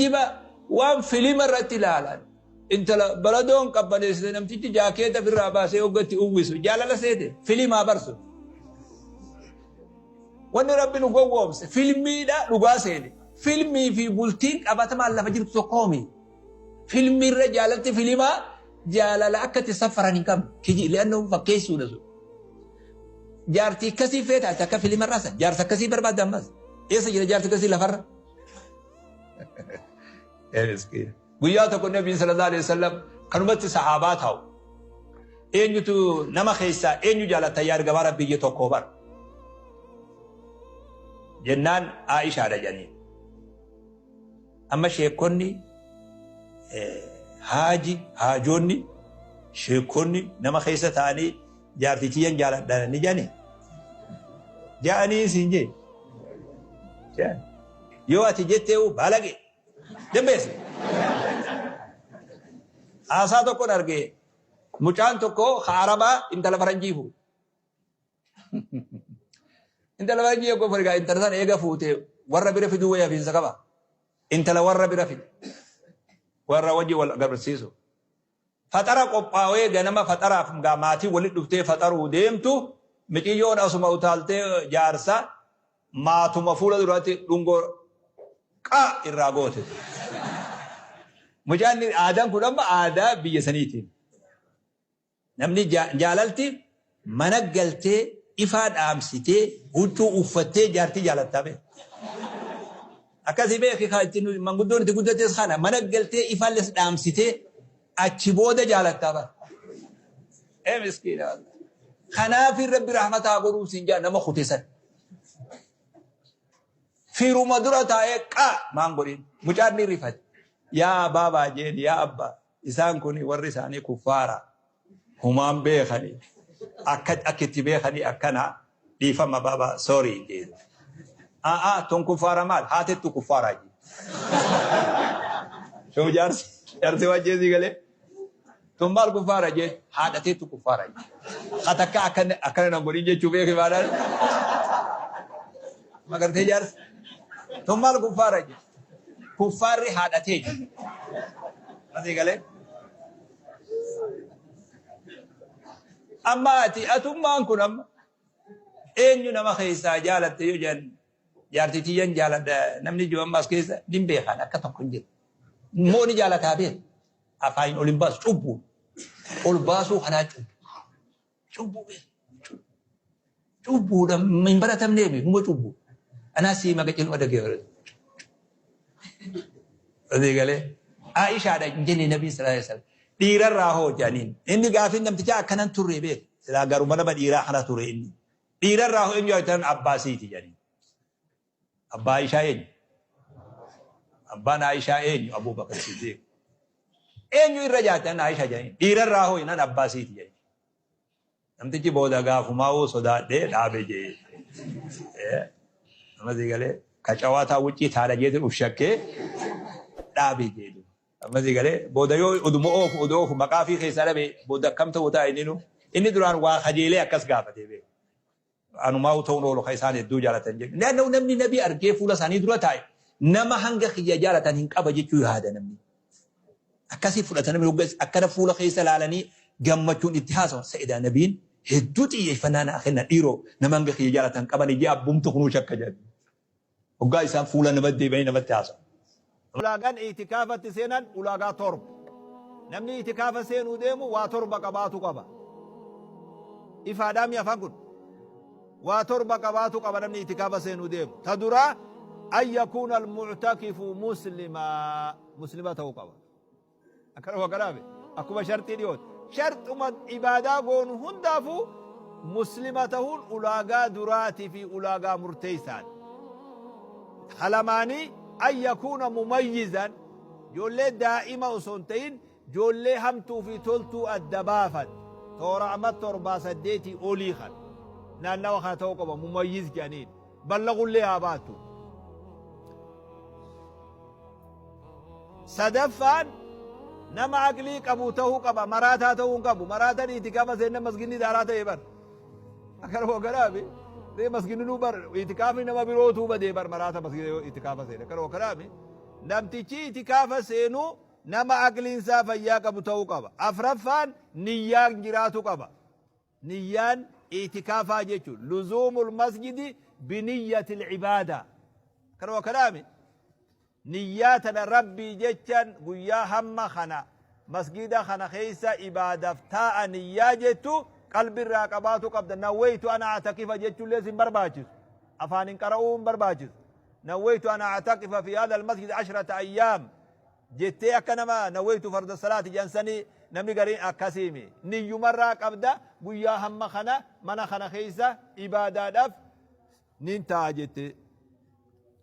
kijiba waan filima irratti ilaalan intala baladoon qabbaneessite namtichi jaakeeta firraa baasee hoggatti uwwisu jaalala seete filimaa barsu wanni rabbi nu gowwoomse filmiidha dhugaa seene filmii fi bultiin qabatamaan lafa jirtu tokkoomi filmii irra jaalalti filimaa jaalala akka itti safaran hin qabne kiji li'annoo fakkeessuudha sun jaartii akkasii feeta akka filima irraa san jaarsa akkasii barbaadda ammas eessa jira jaartii akkasii lafarra guyyaa tokko nabiin sallallahu alaihi wasallam kanumatti sahaabaa taa'u eenyutu nama keessaa eenyu jaalata yaa ergamaa rabbii tokko bar jennaan Aishaadha jedhanii amma sheekonni haajoonni sheekonni nama keessa ta'anii jaartichiyyan jaaladhaan ni jedhanii ja'anii siin jee yoo ati jettee balage dembees aasaa tokko argee mucaan tokko haarabaa intala faranjiifu intala faranjii yoo farigaa intala sana eega fuutee warra bira fiduu wayyaa fiinsa qaba intala warra bira fidu warra wajji wal agarsiisu faxara qophaawee ganama faxaraaf maatii walitti dhuftee faxaruu deemtu miciyyoon asuma utaaltee jaarsa maatuma fuula duratti dhungoo qaa irraa goote mucaan aadaan kun amma aadaa biyya saniitiin namni jaalalti mana galtee ifaa dhaamsitee huccuu uffattee jaartii jaalattaame akkasii beeki ittiin manguddoon itti guddates kana mana galtee ifaalles dhaamsitee achi booda jaalattaaba miskiina kanaaf rabbi rahmataa godhuu siin jaa nama kutesan firuma dura taa'ee qaa maan godhin mucaan ni rifate yaa baabaa jeen yaa abbaa isaan kun warri isaanii kuffaara humaan beekanii akka itti beekanii akkana dhiifama baabaa sorry jeen ton kuffaara maal haatettu kuffaaraa jeen shoo jaarsi wajjeesii galee ton maal kuffaara jeen haadhateettu kuffaaraa jeen hatakka akkana nan godhin jechuu beeki maadhaan magartee jaarsi ton maal kuffaara jeen kuffaarri haadhatee asii galee amma ati atummaan kun amma eenyu nama keessaa jaalatte yoo jedhan jaartitiyyan jaaladha namni jiru ammaas keessa din beekan akka tokko hin jiru immoo ni jaalataa beeku afaan ol hin baasu cubbuu ol baasuu kanaa cubbuu beeku cubbuudha hin baratamnee beeku immoo cubbuu anaa sii magacinu adagee asii galee Aishaadha jennee nabii sallallahu alaihi wasallam dhiirarraa hoo jedhaniin inni gaafin namticha akkanan turre beeku silaa garuma nama dhiiraa kana ture inni dhiirarraa hoo eenyu ajatan abbaasiiti jedhaniin abbaa Aishaa eenyu abbaan Aishaa eenyu Abubakar Siddiq eenyu irra jaatan Aishaa jedhaniin dhiirarraa hoo inan abbaasiiti jedhaniin namtichi booda gaafumaa hoo sodaadhee dhaabe jee asii galee kacawaataa wuccii taadha jeetin uf shakkee dhaabe jeedu asii galee booda yoo oduma oofu maqaa fi keessaa dhabe booda akkam ta'u ta'a inni duraan waa kajeelee akkas gaafatee beeku anumaa ta'uun oolu kan isaan hedduu jaalatan jedhu naannoo namni nabii argee fuula isaanii dura taa'e nama hanga kiyya jaalatan hin qaba jechuu yaada namni akkasii fudhatan namni akkana fuula keessa ilaalanii gammachuun itti haasawan sa'idaa nabiin hedduu xiyyeeffannaa naa kenna dhiiroo nama hanga kiyya jaalatan qaban ijee abbumtu kunuu shakka jedhu hoggaa isaan fuula namatti deebanii namatti haasawan. ulaagaan itikaafatti seenan ulaagaa torba namni itikaafa seenuu deemu waa torba qabaatu qaba ifaadhaami afaan kun waa torba qabaatu qaba namni itikaafa seenuu deemu ta duraa an yakuuna almuctakifu muslima ta'uu qaba akkana wagaraabe akkuma shartii dhiyooti sharxuma ibaadaa goonu hundaafu muslima ta'uun ulaagaa duraatii fi ulaagaa murteeysaan halamaanii أن يكون مميزا جولي دائما وسنتين جولي همتو في تلتو الدبافا تورا عمد تربا سديتي أوليخا نانا وخا توقبا مميز جانين بلغوا اللي آباتو سدفان نما عقلي قبوته قبا مراتا تهون قبو مراتا نيتكافا سينا مسجني داراتا يبر أكار هو قرابي دي مسجد نوبر اتكاف نما بيروتو بدي بر مراتا مسجد اتكاف سينا كرو كرامي نمتشي اعتكاف سينو نما أقلين سافا ياك بتو قبا أفرفان نيان جراتو قبا نيان اعتكافا جيشو لزوم المسجد بنية العبادة كروا كلامي نياتنا ربي جيشان قيا هم خنا مسجد خنا خيسا عبادة فتاء نياجتو قلب الراقبات قبض نويت أنا أعتكف جيشو لازم برباجز أفان قرؤون برباجز نويت أنا أعتكف في هذا المسجد 10 أيام جتي أكنما نويت فرض الصلاة جنسني نمني قرين أكاسيمي نيو مرة قبدا قويا هم خنا منا خنا خيسا إبادة دف ننتا جتي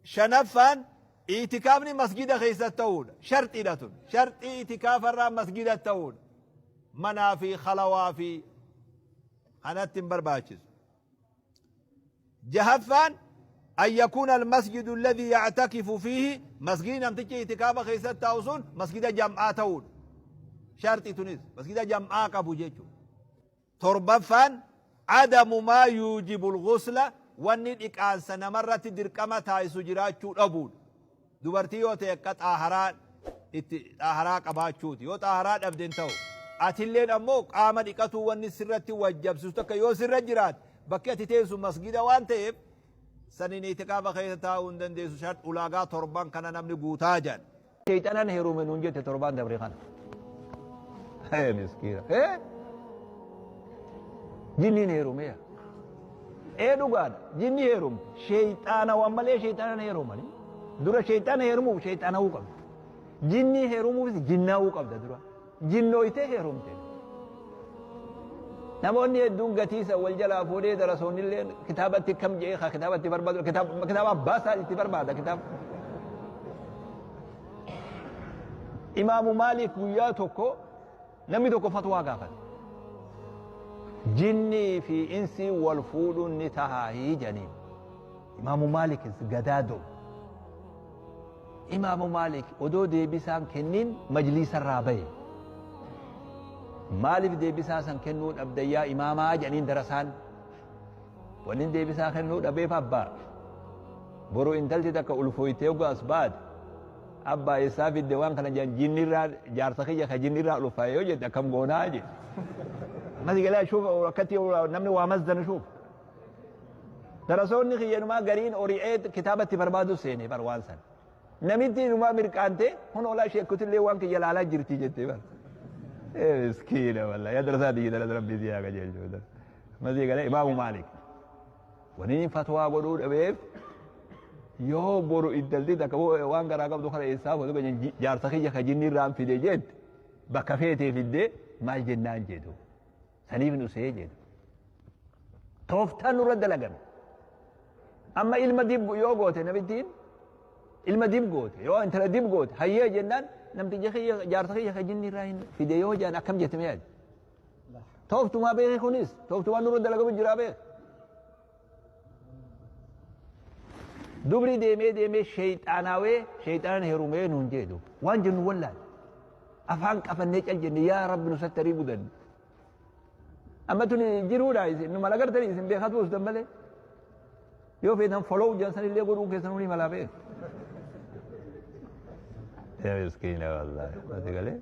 شنفان اعتكافني مسجد خيسا التول شرط إلتون شرط اعتكاف الرام مسجد التول منا في خلوا في خنات برباچز جهفان أن يكون المسجد الذي يعتكف فيه مسجد نمتجي اعتكاف خيسة تاوسون مسجد جمعة تول شرط تونس مسجد جمعة كابو جيجو تربفان عدم ما يوجب الغسل ونن إكان سنة مرة دركمة تايسو جراچو أبود دوبرتي يو تيكت آهراء قباچوت يو آهراء أبدين تاو أتلين أموك آمد إكتو ونن سرتي وجب سوستك يو سر جرات بكيتي تيسو مسجد وان تيب سنين اعتكاف خير تاون دن ديسو شرط اولاغا تربان كان نمني بوتاجان شيطانا هيرو من ونجت تربان دبري خان هي مسكينة ايه جنين هيرو ميا ايه دوغان جني هيرو شيطانا وامالي شيطانا هيرو مالي درا شيطانا هيرو شيطانا وقب جني هيرو بس جننا وقب درا جنويته هيرو متين نموني الدون قتيسة والجلا فوري درسون اللي كتابة كم جيخة كتابة برباد كتاب باسا برباد كتاب إمام مالك وياتوكو نميدوكو فتوى قافل جني في إنسي والفود نتهاهي جنين إمام مالك قدادو إمام مالك ودو دي بسان كنين مجلس الرابعي مالف ديبسا سن كنون أبديا إماما جنين درسان ونين ديبسا كنون أبي فابا برو انتلتي تك ألفويتي وقو أسباد أبا إساف الدوان كان جنيرا جارتخي خجنيرا ألفايو جد كم قونا جي ما تقول شوف وكتي نمني وامزدن شوف درسوني خيانو ما قرين أوريئت كتابة بربادو سيني بروانسان نميتي نما مركانتي هون ولا شيء كتل لي وانك يلالا جرتي جتي بر مسكينة والله يدرس هذه يدرس ربي زيها كجيل جودا ما زي قال إمام مالك ونين فتوى قدود أبيب يو برو إدلتي تكبو وان قراقب دخل إنسان ودو كجين جارتخي خجيني رام في ديجيت بكفيتي في الدي ما الجنان جيدو سنيف نسيه جيدو توفتان رد لقم أما إلما ديب يو قوتي نبتين إلما ديب قوتي يو انت ديب قوتي هيا جنان نمت جخي جارتخي خجيني راين في ديو جان أكم جتمياد توفتو ما بيه خونيس توفتو ما نرد لقم الجرابيه دبري ديمي شيطاناوي شيطان هيرومي نونجيدو وان جن ولاد أفانك أفنيك الجن يا رب نستري بدن أما توني جيرو رايز إنه ملاقر تري إسم بيخات وسط ملي يو في دم فلو جانسان اللي يقولون كيسانوني ملابه يا مسكين والله ما تقولي